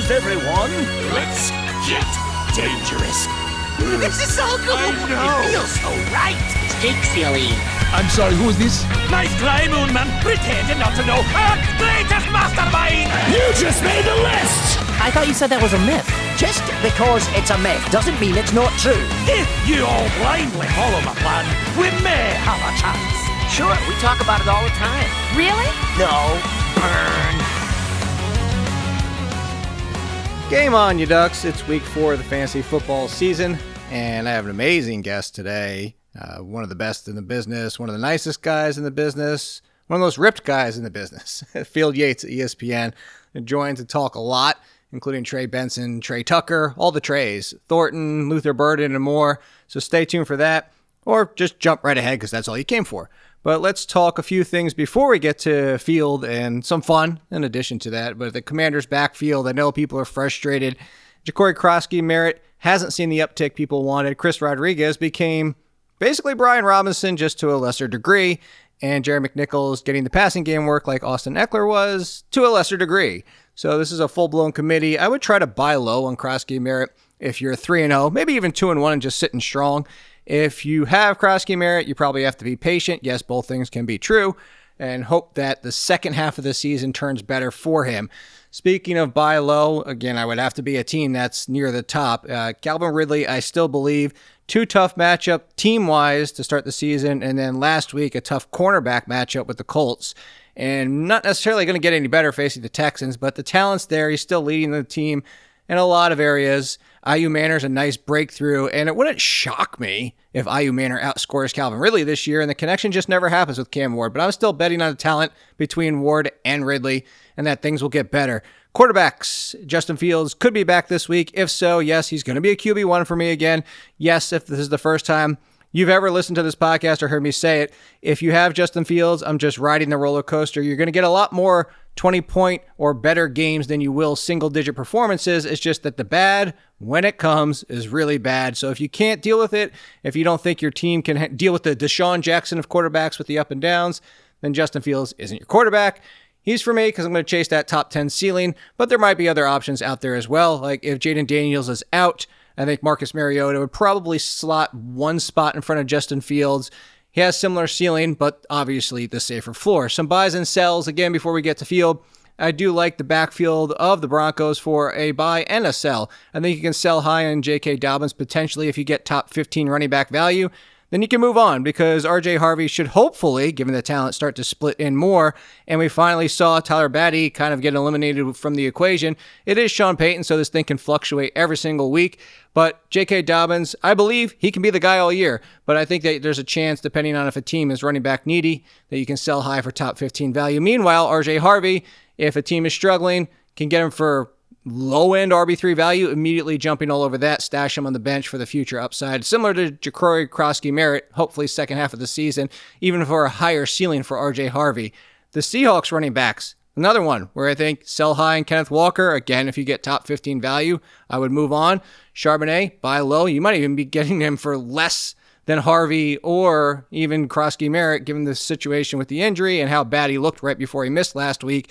confused, everyone. Let's get dangerous. This is so cool. I know. It feels so right. Jake Ciely. I'm sorry, who is this? Nice try, Moonman. Pretending not to know. Earth's greatest mastermind. You just made the list. I thought you said that was a myth. Just because it's a myth doesn't mean it's not true. If you all blindly follow my plan, we may have a chance. Sure, we talk about it all the time. Really? No. Burn. Game on, you Ducks. It's week 4 of the fantasy football season, and I have an amazing guest today. One of the best in the business, one of the nicest guys in the business, one of the most ripped guys in the business. Field Yates at ESPN joined to talk a lot, including Trey Benson, Trey Tucker, all the Treys, Thornton, Luther Burden, and more. So stay tuned for that, or just jump right ahead because that's all you came for. But let's talk a few things before we get to Field and some fun in addition to that. But the Commanders' backfield, I know people are frustrated. Jacory Croskey-Merritt hasn't seen the uptick people wanted. Chris Rodriguez became basically Brian Robinson, just to a lesser degree. And Jerry McNichols getting the passing game work like Austin Eckler was to a lesser degree. So this is a full-blown committee. I would try to buy low on Croskey-Merritt if you're 3-0, maybe even 2-1 and just sitting strong. If you have Croskey-Merritt, you probably have to be patient. Yes, both things can be true, and hope that the second half of the season turns better for him. Speaking of buy low, again, I would have to be a team that's near the top. Calvin Ridley, I still believe, 2 tough matchup team-wise to start the season, and then last week a tough cornerback matchup with the Colts. And not necessarily going to get any better facing the Texans, but the talent's there. He's still leading the team in a lot of areas. Ayomanor's a nice breakthrough, and it wouldn't shock me if Ayomanor outscores Calvin Ridley this year, and the connection just never happens with Cam Ward. But I'm still betting on the talent between Ward and Ridley, and that things will get better. Quarterbacks, Justin Fields could be back this week. If so, yes, he's going to be a QB1 for me again. Yes, if this is the first time you've ever listened to this podcast or heard me say it, if you have Justin Fields, I'm just riding the roller coaster. You're going to get a lot more 20-point or better games than you will single-digit performances. It's just that the bad, when it comes, is really bad. So if you can't deal with it, if you don't think your team can deal with the Deshaun Jackson of quarterbacks with the up and downs, then Justin Fields isn't your quarterback. He's for me because I'm going to chase that top 10 ceiling, but there might be other options out there as well. Like if Jaden Daniels is out, I think Marcus Mariota would probably slot one spot in front of Justin Fields. He has similar ceiling, but obviously the safer floor. Some buys and sells, again, before we get to Field. I do like the backfield of the Broncos for a buy and a sell. I think you can sell high on J.K. Dobbins potentially if you get top 15 running back value. Then you can move on because RJ Harvey should hopefully, given the talent, start to split in more. And we finally saw Tyler Batty kind of get eliminated from the equation. It is Sean Payton, so this thing can fluctuate every single week. But J.K. Dobbins, I believe he can be the guy all year. But I think that there's a chance, depending on if a team is running back needy, that you can sell high for top 15 value. Meanwhile, RJ Harvey, if a team is struggling, can get him for low-end RB3 value, immediately jumping all over that, stash him on the bench for the future upside. Similar to Jacory Croskey-Merritt, hopefully second half of the season, even for a higher ceiling for RJ Harvey. The Seahawks running backs, another one where I think sell high in Kenneth Walker. Again, if you get top 15 value, I would move on. Charbonnet, buy low. You might even be getting him for less than Harvey or even Croskey-Merritt, given the situation with the injury and how bad he looked right before he missed last week.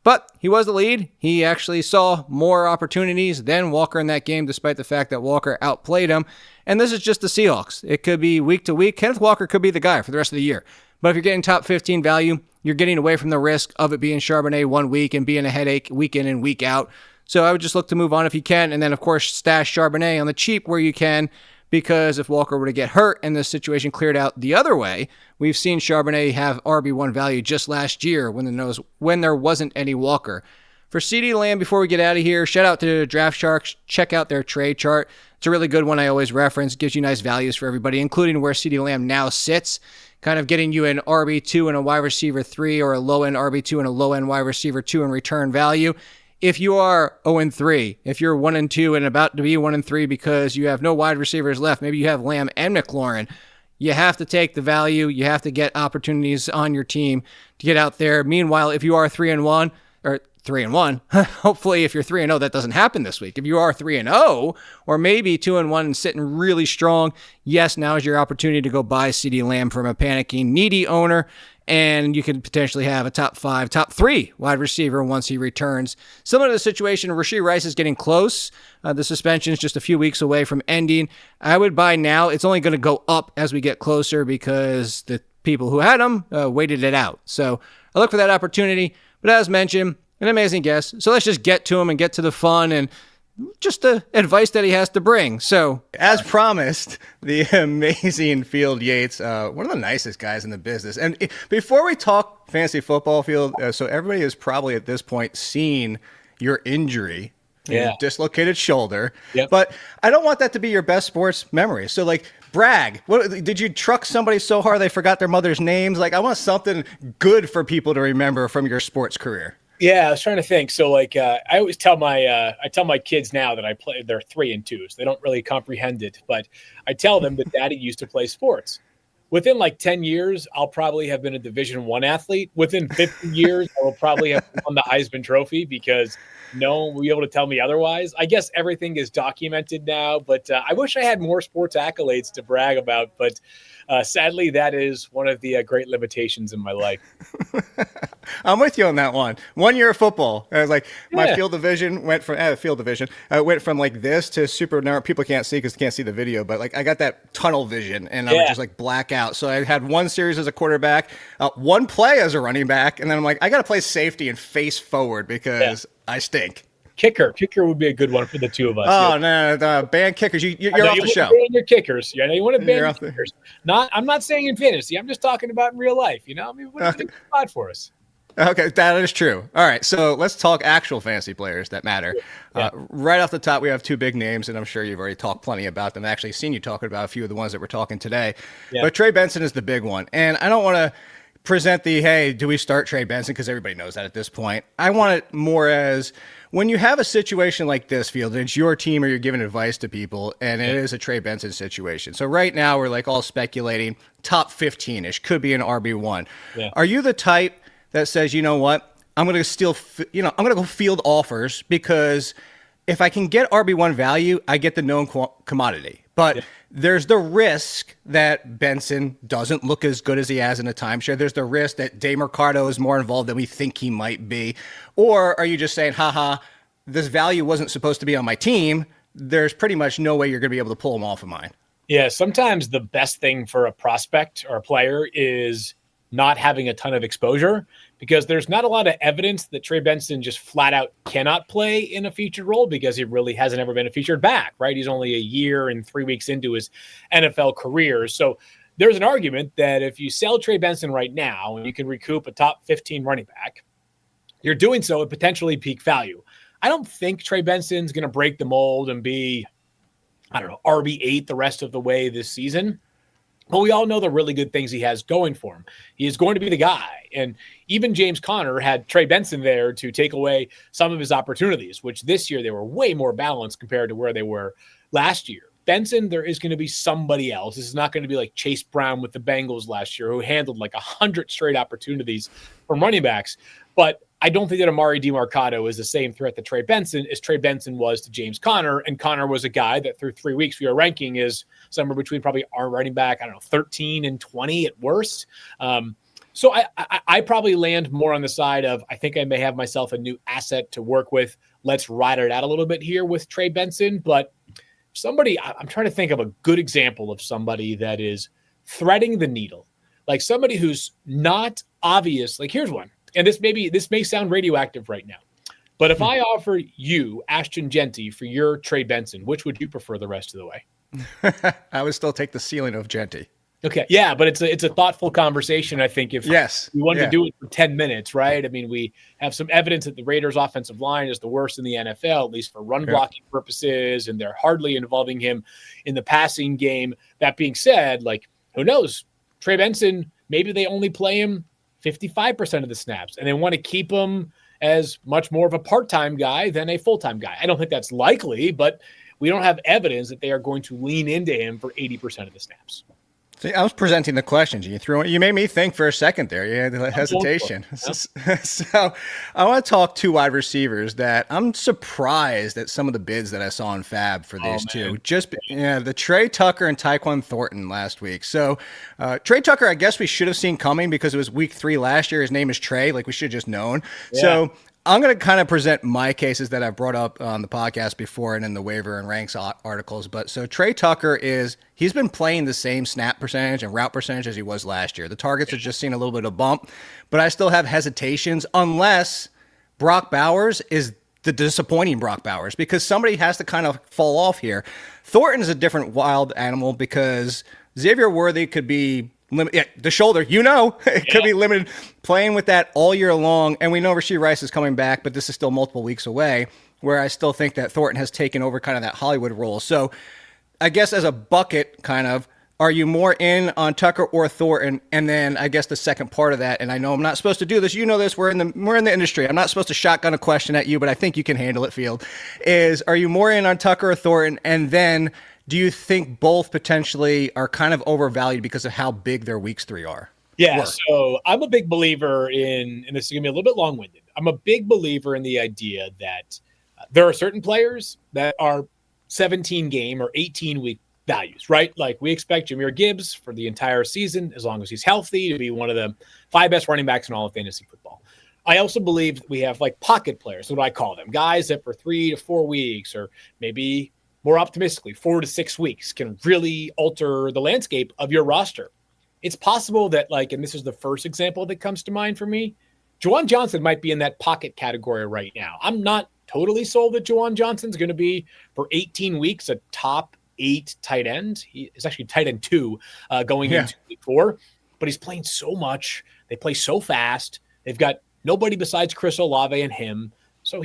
But he was the lead. He actually saw more opportunities than Walker in that game, despite the fact that Walker outplayed him. And this is just the Seahawks. It could be week to week. Kenneth Walker could be the guy for the rest of the year. But if you're getting top 15 value, you're getting away from the risk of it being Charbonnet 1 week and being a headache week in and week out. So I would just look to move on if you can. And then, of course, stash Charbonnet on the cheap where you can. Because if Walker were to get hurt and this situation cleared out the other way, we've seen Charbonnet have RB1 value just last year when there wasn't any Walker. For CeeDee Lamb, before we get out of here, shout out to Draft Sharks. Check out their trade chart. It's a really good one I always reference. Gives you nice values for everybody, including where CeeDee Lamb now sits, kind of getting you an RB2 and a wide receiver 3 or a low-end RB2 and a low-end wide receiver 2 in return value. If you are 0-3, if you're 1-2 and about to be 1-3 because you have no wide receivers left, maybe you have Lamb and McLaurin, you have to take the value. You have to get opportunities on your team to get out there. Meanwhile, if you are 3-1, or 3-1, hopefully if you're 3-0, that doesn't happen this week. If you are 3-0, or maybe 2-1 and sitting really strong, yes, now is your opportunity to go buy CeeDee Lamb from a panicking, needy owner. and you could potentially have a top 5, top 3 wide receiver once he returns. Similar to the situation, Rashee Rice is getting close. The suspension is just a few weeks away from ending. I would buy now. It's only going to go up as we get closer because the people who had him waited it out. So I look for that opportunity. But as mentioned, an amazing guest. So let's just get to him and get to the fun and just the advice that he has to bring. So, as promised, the amazing Field Yates, one of the nicest guys in the business. And before we talk fantasy football, Field, so everybody has probably at this point seen your injury, your dislocated shoulder. Yep. But I don't want that to be your best sports memory. So, like, brag. What did you truck somebody so hard they forgot their mother's names? Like, I want something good for people to remember from your sports career. Yeah, I was trying to think. So, like, I always tell my kids now that they're 3 and 2, so they don't really comprehend it. But I tell them that Daddy used to play sports. Within like 10 years, I'll probably have been a Division I athlete. Within 50 years, I will probably have won the Heisman Trophy because no one will be able to tell me otherwise. I guess everything is documented now, but I wish I had more sports accolades to brag about. But sadly, that is one of the great limitations in my life. I'm with you on that one. 1 year of football. I was like, my field division went from went from like this to super narrow. People can't see because they can't see the video, but like I got that tunnel vision and I would just like black out. So I had one series as a quarterback, one play as a running back, and then I'm like, I got to play safety and face forward because I stink. Kicker would be a good one for the two of us. Oh, no, ban kickers. You're off the show. Ban your kickers. I know you want to ban your kickers. I'm not saying in fantasy. I'm just talking about in real life. You know, I mean, what is a good spot for us? Okay, that is true. All right, so let's talk actual fantasy players that matter. Right off the top, we have 2 big names, and I'm sure you've already talked plenty about them. I've actually seen you talking about a few of the ones that we're talking today. Yeah. But Trey Benson is the big one. And I don't want to present hey, do we start Trey Benson? Because everybody knows that at this point. I want it more as when you have a situation like this, Field, and it's your team or you're giving advice to people, and it is a Trey Benson situation. So right now, we're like all speculating top 15-ish, could be an RB1. Yeah. Are you the type that says, you know what, I'm going to go field offers because if I can get RB1 value, I get the known commodity. But there's the risk that Benson doesn't look as good as he has in a timeshare. There's the risk that Day Mercado is more involved than we think he might be. Or are you just saying, this value wasn't supposed to be on my team. There's pretty much no way you're going to be able to pull him off of mine. Yeah, sometimes the best thing for a prospect or a player is not having a ton of exposure because there's not a lot of evidence that Trey Benson just flat out cannot play in a featured role because he really hasn't ever been a featured back, right? He's only a year and 3 weeks into his NFL career. So there's an argument that if you sell Trey Benson right now and you can recoup a top 15 running back, you're doing so at potentially peak value. I don't think Trey Benson's going to break the mold and be, RB8 the rest of the way this season. But we all know the really good things he has going for him. He is going to be the guy. And even James Conner had Trey Benson there to take away some of his opportunities, which this year they were way more balanced compared to where they were last year. Benson, there is going to be somebody else. This is not going to be like Chase Brown with the Bengals last year, who handled like 100 straight opportunities from running backs. But I don't think that Amari DiMercado is the same threat to Trey Benson as Trey Benson was to James Conner. And Conner was a guy that through 3 weeks we are ranking is somewhere between probably our running back, 13 and 20 at worst. So I probably land more on the side of I think I may have myself a new asset to work with. Let's ride it out a little bit here with Trey Benson. But I'm trying to think of a good example of somebody that is threading the needle. Like somebody who's not obvious. Like here's one. And this may sound radioactive right now, but if I offer you Ashton Genty for your Trey Benson, which would you prefer the rest of the way? I would still take the ceiling of Genty. Okay. Yeah, but it's a thoughtful conversation, I think, if we wanted to do it for 10 minutes, right? I mean, we have some evidence that the Raiders' offensive line is the worst in the NFL, at least for run blocking purposes, and they're hardly involving him in the passing game. That being said, like, who knows? Trey Benson, maybe they only play him 55% of the snaps, and they want to keep him as much more of a part-time guy than a full-time guy. I don't think that's likely, but we don't have evidence that they are going to lean into him for 80% of the snaps. See, I was presenting the questions. You made me think for a second there. You had the hesitation. So I want to talk two wide receivers that I'm surprised at some of the bids that I saw in Fab for these two. The Trey Tucker and Tyquan Thornton last week. So Trey Tucker, I guess we should have seen coming because it was week 3 last year. His name is Trey. Like we should have just known. Yeah. So I'm going to kind of present my cases that I've brought up on the podcast before and in the waiver and ranks articles. But so Trey Tucker he's been playing the same snap percentage and route percentage as he was last year. The targets have just seen a little bit of bump, but I still have hesitations unless Brock Bowers is the disappointing Brock Bowers, because somebody has to kind of fall off here. Thornton's a different wild animal because Xavier Worthy could be the shoulder, it could be limited playing with that all year long. And we know Rashee Rice is coming back, but this is still multiple weeks away, where I still think that Thornton has taken over kind of that Hollywood role. So I guess as a bucket kind of, are you more in on Tucker or Thornton? And then I guess the second part of that, and I know I'm not supposed to do this, you know this, we're in the industry. I'm not supposed to shotgun a question at you, but I think you can handle it, Field, is are you more in on Tucker or Thornton? And then do you think both potentially are kind of overvalued because of how big their weeks 3 are? Yeah, so I'm a big believer in, and this is going to be a little bit long-winded, I'm a big believer in the idea that there are certain players that are 17-game or 18-week values, right? Like we expect Jahmyr Gibbs for the entire season, as long as he's healthy, to be one of the 5 best running backs in all of fantasy football. I also believe that we have like pocket players, what I call them, guys that for 3 to 4 weeks or maybe more optimistically, 4 to 6 weeks can really alter the landscape of your roster. It's possible that, and this is the first example that comes to mind for me, Juwan Johnson might be in that pocket category right now. I'm not totally sold that Juwan Johnson's going to be, for 18 weeks, a top 8 tight end. He is actually tight end 2 going into week 4, but he's playing so much. They play so fast. They've got nobody besides Chris Olave and him. So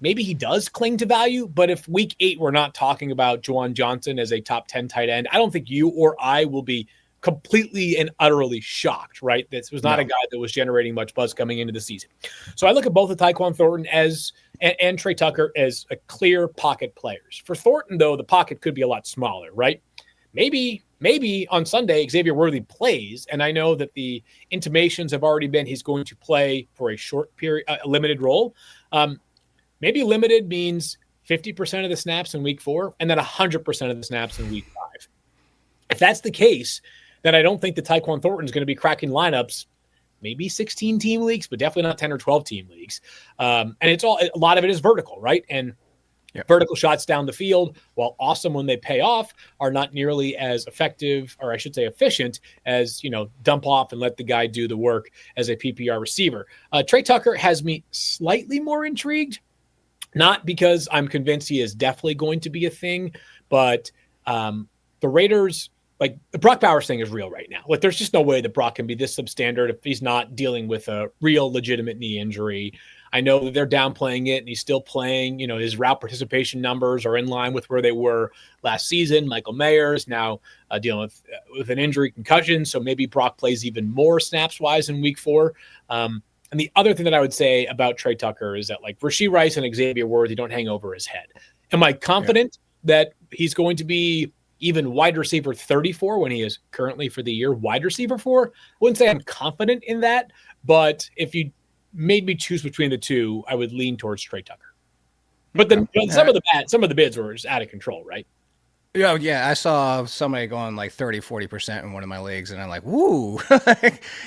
maybe he does cling to value, but if week 8 we're not talking about Juwan Johnson as a top 10 tight end, I don't think you or I will be completely and utterly shocked, right? This was not a guy that was generating much buzz coming into the season. So I look at both of Tyquan Thornton and Trey Tucker as a clear pocket players. For Thornton, though, the pocket could be a lot smaller, right? Maybe on Sunday Xavier Worthy plays, and I know that the intimations have already been he's going to play for a short period, a limited role. Maybe limited means 50% of the snaps in week 4 and then 100% of the snaps in week 5. If that's the case, then I don't think that Tyquan Thornton is going to be cracking lineups, maybe 16-team leagues, but definitely not 10 or 12-team leagues. And a lot of it is vertical, right? And vertical shots down the field, while awesome when they pay off, are not nearly as effective, or I should say efficient, as, dump off and let the guy do the work as a PPR receiver. Trey Tucker has me slightly more intrigued, not because I'm convinced he is definitely going to be a thing, but the Raiders, the Brock Bowers thing is real right now. There's just no way that Brock can be this substandard if he's not dealing with a real legitimate knee injury. I know that they're downplaying it and he's still playing. His route participation numbers are in line with where they were last season. Michael Mayer's now dealing with an injury, concussion. So maybe Brock plays even more snaps wise in week 4. And the other thing that I would say about Trey Tucker is that Rashee Rice and Xavier Worthy don't hang over his head. Am I confident that he's going to be even wide receiver 34 when he is currently for the year wide receiver 4? I wouldn't say I'm confident in that, but if you made me choose between the two, I would lean towards Trey Tucker. But then some of the bids were just out of control, right? Yeah, I saw somebody going 30, 40% in one of my leagues, and I'm like, woo,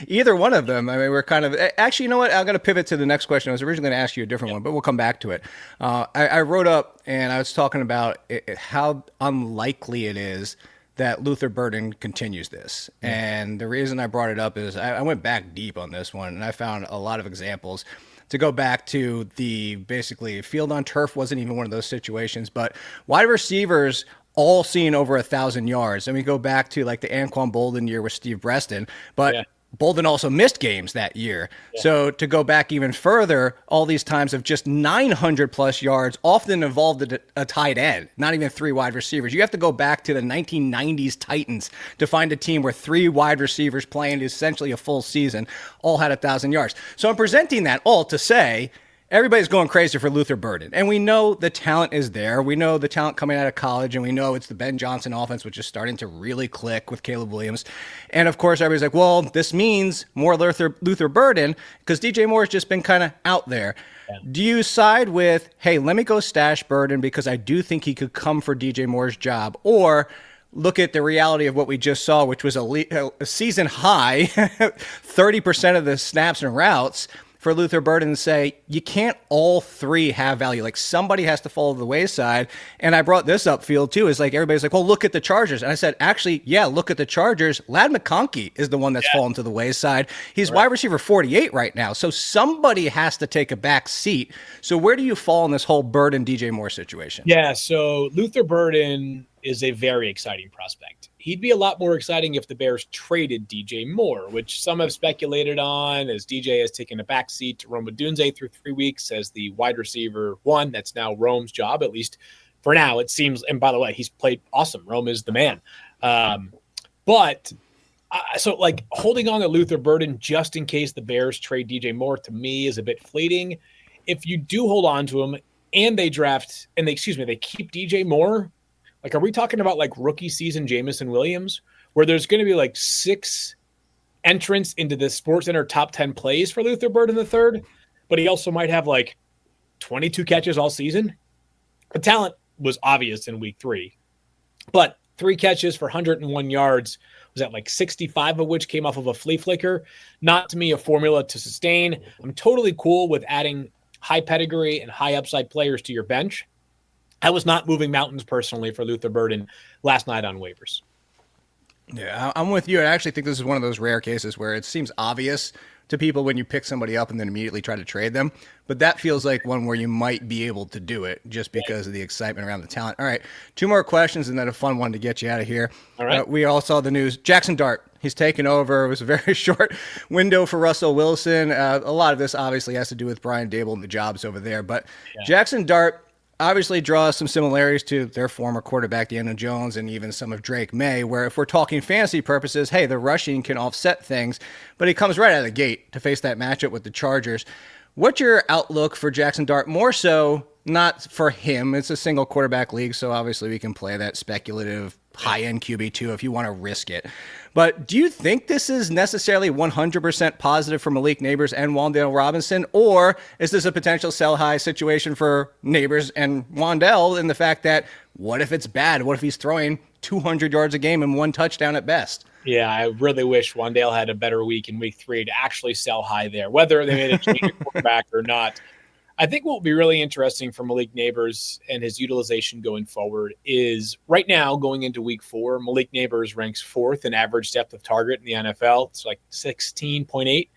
either one of them. I mean, we're kind of – actually, you know what? I'm going to pivot to the next question. I was originally going to ask you a different one, but we'll come back to it. I wrote up, and I was talking about how unlikely it is that Luther Burden continues this. And the reason I brought it up is I went back deep on this one, and I found a lot of examples to go back to basically field on turf wasn't even one of those situations, but wide receivers – all seeing over 1,000 yards. And we go back to the Anquan Bolden year with Steve Breston, but Bolden also missed games that year. Yeah. So to go back even further, all these times of just 900 plus yards often involved a tight end, not even 3 wide receivers. You have to go back to the 1990s Titans to find a team where 3 wide receivers playing essentially a full season all had 1,000 yards. So I'm presenting that all to say, everybody's going crazy for Luther Burden. And we know the talent is there. We know the talent coming out of college, and we know it's the Ben Johnson offense, which is starting to really click with Caleb Williams. And of course, everybody's like, well, this means more Luther Burden because DJ Moore's just been kind of out there. Yeah. Do you side with, hey, let me go stash Burden because I do think he could come for DJ Moore's job, or look at the reality of what we just saw, which was a season high, 30% of the snaps and routes for Luther Burden, and say, you can't all three have value. Like, somebody has to fall to the wayside. And I brought this up field too, is like, everybody's like, well, look at the Chargers. And I said, actually, yeah, look at the Chargers. Lad McConkey is the one that's fallen to the wayside. He's wide receiver 48 right now. So somebody has to take a back seat. So where do you fall in this whole Burden DJ Moore situation? Yeah, so Luther Burden is a very exciting prospect. He'd be a lot more exciting if the Bears traded DJ Moore, which some have speculated on, as DJ has taken a backseat to Rome Odunze through 3 weeks as the wide receiver one. That's now Rome's job, at least for now, it seems. And by the way, he's played awesome. Rome is the man. So holding on to Luther Burden just in case the Bears trade DJ Moore, to me, is a bit fleeting. If you do hold on to him and they keep DJ Moore, like, are we talking about like rookie season Jamison Williams, where there's going to be like 6 entrants into the SportsCenter top 10 plays for Luther Burden III, but he also might have like 22 catches all season? The talent was obvious in week 3, but 3 catches for 101 yards, was that like 65 of which came off of a flea flicker? Not to me a formula to sustain. I'm totally cool with adding high pedigree and high upside players to your bench. I was not moving mountains personally for Luther Burden last night on waivers. Yeah, I'm with you. I actually think this is one of those rare cases where it seems obvious to people when you pick somebody up and then immediately try to trade them. But that feels like one where you might be able to do it just because of the excitement around the talent. All right, 2 more questions and then a fun one to get you out of here. All right. We all saw the news. Jaxson Dart, he's taken over. It was a very short window for Russell Wilson. A lot of this obviously has to do with Brian Dable and the jobs over there. But Jaxson Dart obviously draws some similarities to their former quarterback, Daniel Jones, and even some of Drake May, where if we're talking fantasy purposes, hey, the rushing can offset things, but he comes right out of the gate to face that matchup with the Chargers. What's your outlook for Jaxson Dart? More so, not for him. It's a single quarterback league, so obviously we can play that speculative high-end QB2 if you want to risk it. But do you think this is necessarily 100% positive for Malik Nabers and Wan'Dale Robinson, or is this a potential sell-high situation for Nabers and Wan'Dale in the fact that what if it's bad? What if he's throwing 200 yards a game and 1 touchdown at best? Yeah, I really wish Wan'Dale had a better week in week 3 to actually sell high there, whether they made a change at quarterback or not. I think what will be really interesting for Malik Nabers and his utilization going forward is right now going into week 4, Malik Nabers ranks 4th in average depth of target in the NFL. It's like 16.8.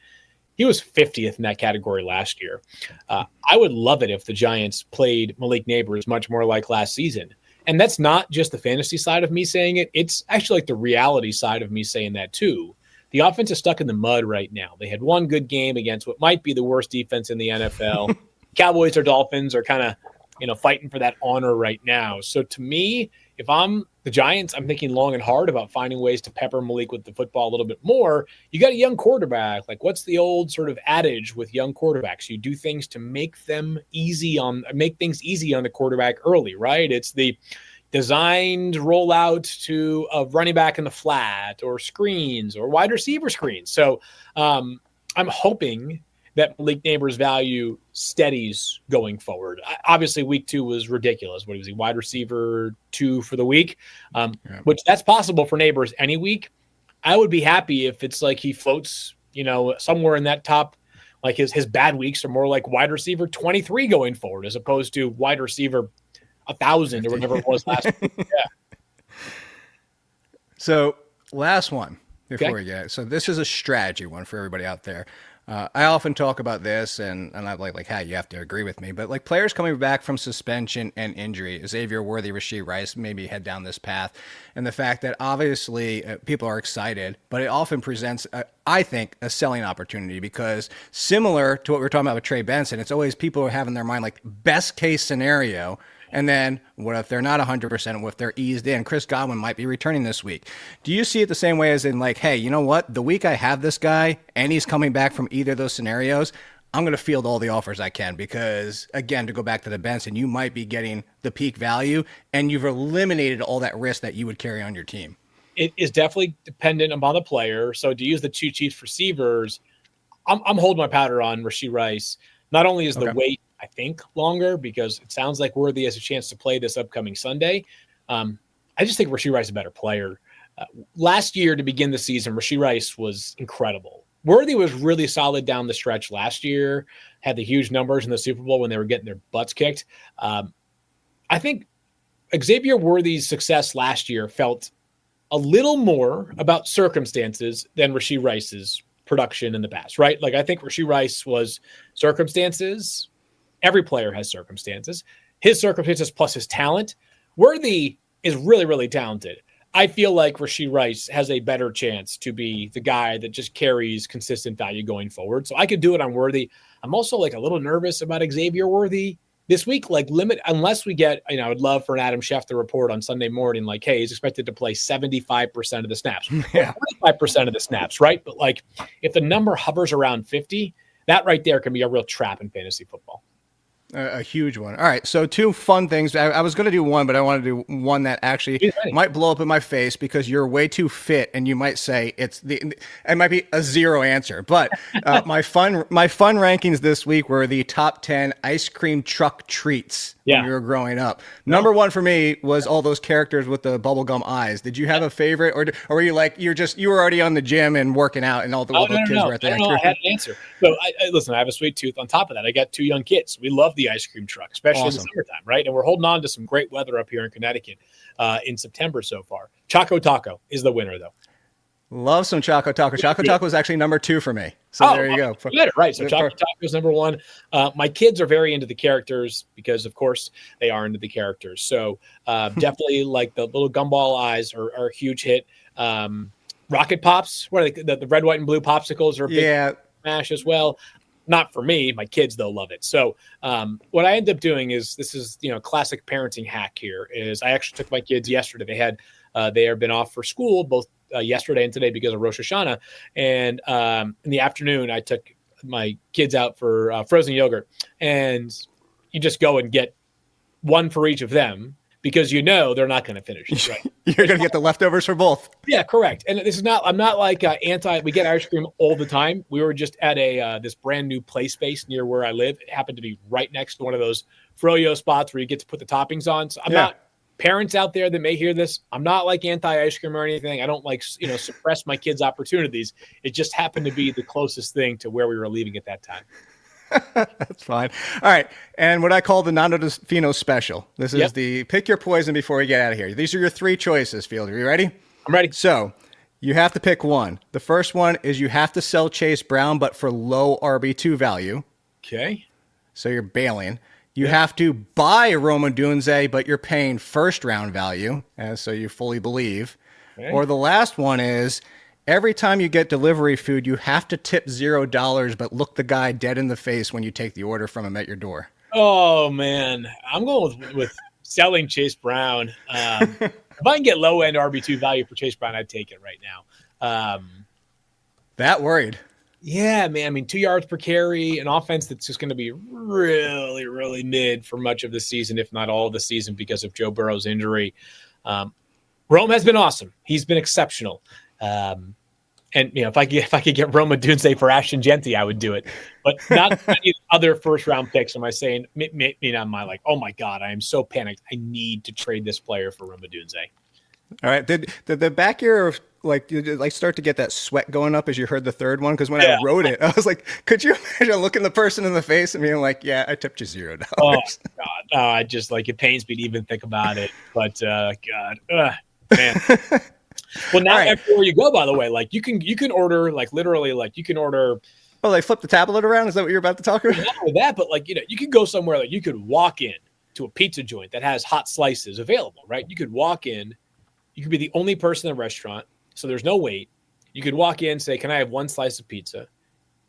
He was 50th in that category last year. I would love it if the Giants played Malik Nabers much more like last season. And that's not just the fantasy side of me saying it. It's actually like the reality side of me saying that too. The offense is stuck in the mud right now. They had 1 good game against what might be the worst defense in the NFL. Cowboys or Dolphins are kind of, fighting for that honor right now. So to me, if I'm the Giants, I'm thinking long and hard about finding ways to pepper Malik with the football a little bit more. You got a young quarterback. Like, what's the old sort of adage with young quarterbacks? You do things to make things easy on the quarterback early, right? It's the designed rollout to a running back in the flat or screens or wide receiver screens. So I'm hoping that Malik Nabers' value steadies going forward. Obviously, week 2 was ridiculous. What was he, wide receiver 2 for the week? Which that's possible for Nabers any week. I would be happy if it's like he floats, somewhere in that top, like his bad weeks are more like wide receiver 23 going forward as opposed to wide receiver 1,000 or whatever it was last week. Yeah. So last one before we get it. So this is a strategy one for everybody out there. I often talk about this, and I'm like, hey, you have to agree with me. But like players coming back from suspension and injury, Xavier Worthy, Rashee Rice, maybe head down this path. And the fact that obviously people are excited, but it often presents, I think, a selling opportunity because similar to what we were talking about with Trey Benson, it's always people who have in their mind like best case scenario. And then what if they're not 100%? What if they're eased in? Chris Godwin might be returning this week. Do you see it the same way as in like, hey, you know what? The week I have this guy and he's coming back from either of those scenarios, I'm going to field all the offers I can because, again, to go back to the Benson, you might be getting the peak value and you've eliminated all that risk that you would carry on your team. It is definitely dependent upon the player. So to use the two Chiefs receivers, I'm holding my powder on Rashee Rice. Not only is the wait, I think, longer because it sounds like Worthy has a chance to play this upcoming Sunday. I just think Rashee Rice is a better player. Last year to begin the season, Rashee Rice was incredible. Worthy was really solid down the stretch last year, had the huge numbers in the Super Bowl when they were getting their butts kicked. I think Xavier Worthy's success last year felt a little more about circumstances than Rashee Rice's production in the past, right? Like I think Rashee Rice was circumstances. Every player has circumstances. His circumstances plus his talent. Worthy is really, really talented. I feel like Rashee Rice has a better chance to be the guy that just carries consistent value going forward. So I could do it on Worthy. I'm also like a little nervous about Xavier Worthy this week, like limit, unless we get, I would love for an Adam Schefter report on Sunday morning, like, hey, he's expected to play 75% of the snaps, 25% of the snaps, right? But like, if the number hovers around 50, that right there can be a real trap in fantasy football. A huge one. All right, so two fun things. I was going to do one, but I want to do one that actually might blow up in my face because you're way too fit, and you might say it might be a zero answer. But my fun rankings this week were the top 10 ice cream truck treats when we were growing up. Number one for me was all those characters with the bubblegum eyes. Did you have a favorite, or were you like you were already on the gym and working out, and all the kids were at the ice cream? I had an answer. So listen, I have a sweet tooth. On top of that, I got two young kids. We love the ice cream truck, especially in the summertime, right? And we're holding on to some great weather up here in Connecticut in September so far. Choco Taco is the winner, though. Love some Choco Taco. Choco Taco was actually number 2 for me. So there you go. Better, right. So Choco Taco is number 1. My kids are very into the characters because, of course, they are into the characters. So definitely like the little gumball eyes are a huge hit. Rocket Pops, what are they? The red, white, and blue popsicles are a big smash as well. Not for me. My kids, they'll love it. So what I end up doing is, this is, classic parenting hack here, is I actually took my kids yesterday. They have been off for school both yesterday and today because of Rosh Hashanah. And in the afternoon, I took my kids out for frozen yogurt. And you just go and get one for each of them because they're not going to finish it. Right? You're going to get the leftovers for both. Yeah, correct. And I'm not like we get ice cream all the time. We were just at this brand new play space near where I live. It happened to be right next to one of those froyo spots where you get to put the toppings on. So I'm not, parents out there that may hear this, I'm not like anti-ice cream or anything. I don't like, suppress my kids' opportunities. It just happened to be the closest thing to where we were leaving at that time. That's fine. All right. And what I call the Nando Fino special. This is the pick your poison before we get out of here. These are your 3 choices, Fielder. Are you ready? I'm ready. So you have to pick one. The first one is you have to sell Chase Brown, but for low RB2 value. Okay. So you're bailing. You have to buy Roma Dunze, but you're paying first round value, so you fully believe. Okay. Or the last one is, every time you get delivery food, you have to tip $0, but look the guy dead in the face when you take the order from him at your door. Oh, man. I'm going with selling Chase Brown. If I can get low-end RB2 value for Chase Brown, I'd take it right now. That worried. Yeah, man. I mean, 2 yards per carry, an offense that's just going to be really, really mid for much of the season, if not all of the season, because of Joe Burrow's injury. Rome has been awesome. He's been exceptional. And if I could get Roma Dunze for Ashton Genty, I would do it. But not any other first round picks. Am I saying maybe on my oh my God, I am so panicked. I need to trade this player for Roma Dunze. All right. Did the back ear start to get that sweat going up as you heard the third one? Because when I wrote it, I was like, could you imagine looking the person in the face and being like, yeah, I tipped you $0. Oh God, I just it pains me to even think about it. But God, man. Well, now everywhere you go, by the way, you can order literally you can order. Oh, they flip the tablet around? Is that what you're about to talk about? Not with that, but you could go somewhere you could walk in to a pizza joint that has hot slices available, right? You could walk in, you could be the only person in the restaurant, so there's no wait. You could walk in, say, "Can I have one slice of pizza?"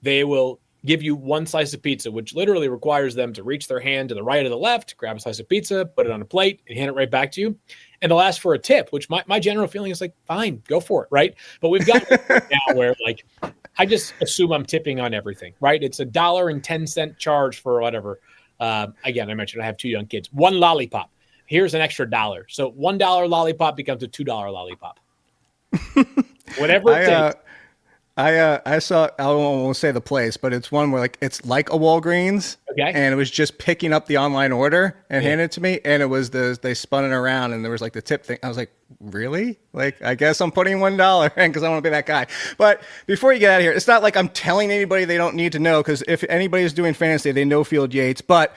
They will give you one slice of pizza, which literally requires them to reach their hand to the right or the left, grab a slice of pizza, put it on a plate, and hand it right back to you. And they'll ask for a tip, which my general feeling is fine, go for it, right? But we've got now where I just assume I'm tipping on everything, right? It's $1.10 charge for whatever. Again, I mentioned I have 2 young kids. 1 lollipop. Here's an extra $1. So $1 lollipop becomes a $2 lollipop. Whatever it takes. I saw, I won't say the place, but it's one where it's like a Walgreens. Okay. And it was just picking up the online order and handed it to me. And it was they spun it around and there was the tip thing. I was like, really? I guess I'm putting $1 in because I want to be that guy. But before you get out of here, it's not like I'm telling anybody they don't need to know, because if anybody's doing fantasy, they know Field Yates, but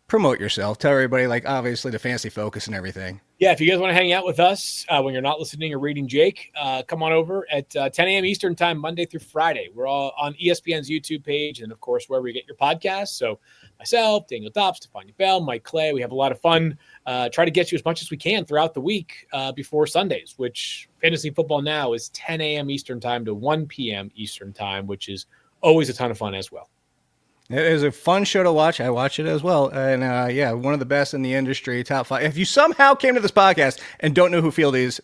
promote yourself. Tell everybody, obviously the fantasy focus and everything. Yeah, if you guys want to hang out with us when you're not listening or reading Jake, come on over at 10 a.m. Eastern time, Monday through Friday. We're all on ESPN's YouTube page and, of course, wherever you get your podcasts. So myself, Daniel Dobbs, Stefania Bell, Mike Clay, we have a lot of fun. Try to get you as much as we can throughout the week before Sundays, which Fantasy Football Now is 10 a.m. Eastern time to 1 p.m. Eastern time, which is always a ton of fun as well. It is a fun show to watch. I watch it as well. And one of the best in the industry, top 5. If you somehow came to this podcast and don't know who Field is,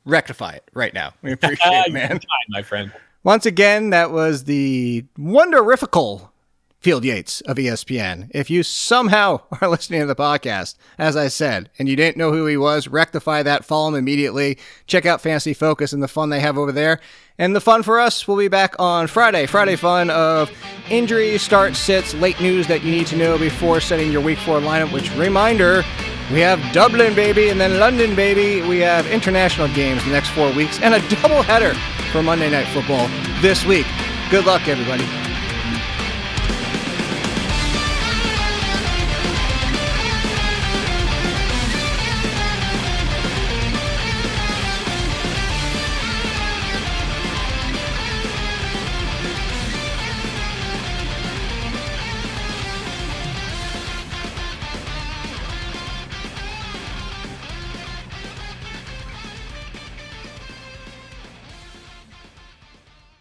rectify it right now. We appreciate it, man. My friend. Once again, that was the wonderifical Field Yates of ESPN. If you somehow are listening to the podcast, as I said, and you didn't know who he was, rectify that, follow him immediately. Check out Fantasy Focus and the fun they have over there. And the fun for us will be back on Friday. Friday fun of injuries, start, sits, late news that you need to know before setting your Week 4 lineup, which, reminder, we have Dublin, baby, and then London, baby. We have international games the next 4 weeks and a doubleheader for Monday Night Football this week. Good luck, everybody.